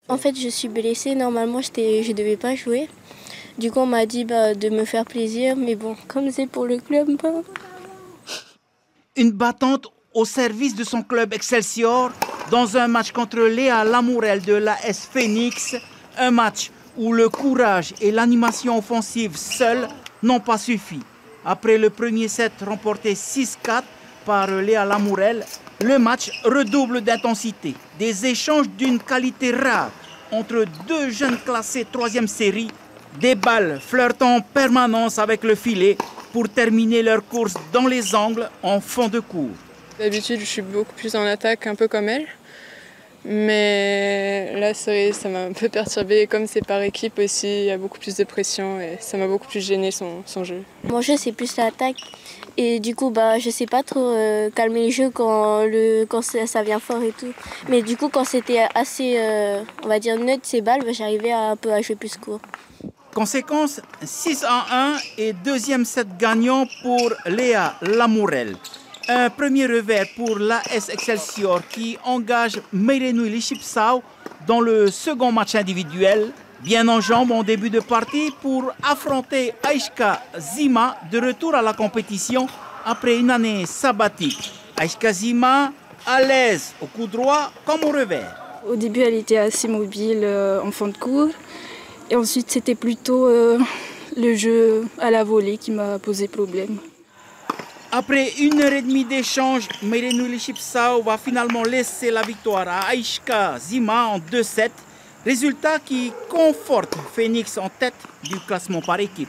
En fait, je suis blessée. Normalement, je ne devais pas jouer. Du coup, on m'a dit de me faire plaisir. Mais bon, comme c'est pour le club... Une battante au service de son club Excelsior dans un match contre Léa Lamourelle de l'AS Phoenix. Un match où le courage et l'animation offensive seuls n'ont pas suffi. Après le premier set remporté 6-4 par Léa Lamourelle, le match redouble d'intensité. Des échanges d'une qualité rare entre deux jeunes classés 3e série. Des balles flirtant en permanence avec le filet pour terminer leur course dans les angles en fond de cours. D'habitude, je suis beaucoup plus en attaque, un peu comme elle. Mais là, ça m'a un peu perturbée. Comme c'est par équipe aussi, il y a beaucoup plus de pression et ça m'a beaucoup plus gêné son jeu. Mon jeu, c'est plus l'attaque. Et du coup, je sais pas trop calmer le jeu quand ça vient fort et tout. Mais du coup, quand c'était assez, on va dire, neutre ces balles, j'arrivais un peu à jouer plus court. Conséquence, 6-1 et deuxième set gagnant pour Léa Lamourelle. Un premier revers pour l'AS Excelsior qui engage Meirenou Lishipsau dans le second match individuel. Bien en jambes en début de partie pour affronter Aïchka Zima de retour à la compétition après une année sabbatique. Aïchka Zima à l'aise au coup droit comme au revers. Au début, elle était assez mobile en fond de cours. Et ensuite, c'était plutôt le jeu à la volée qui m'a posé problème. Après 1h30 d'échange, Meirenou Lishipsau va finalement laisser la victoire à Aïchka Zima en 2-7. Résultat qui conforte Phoenix en tête du classement par équipe.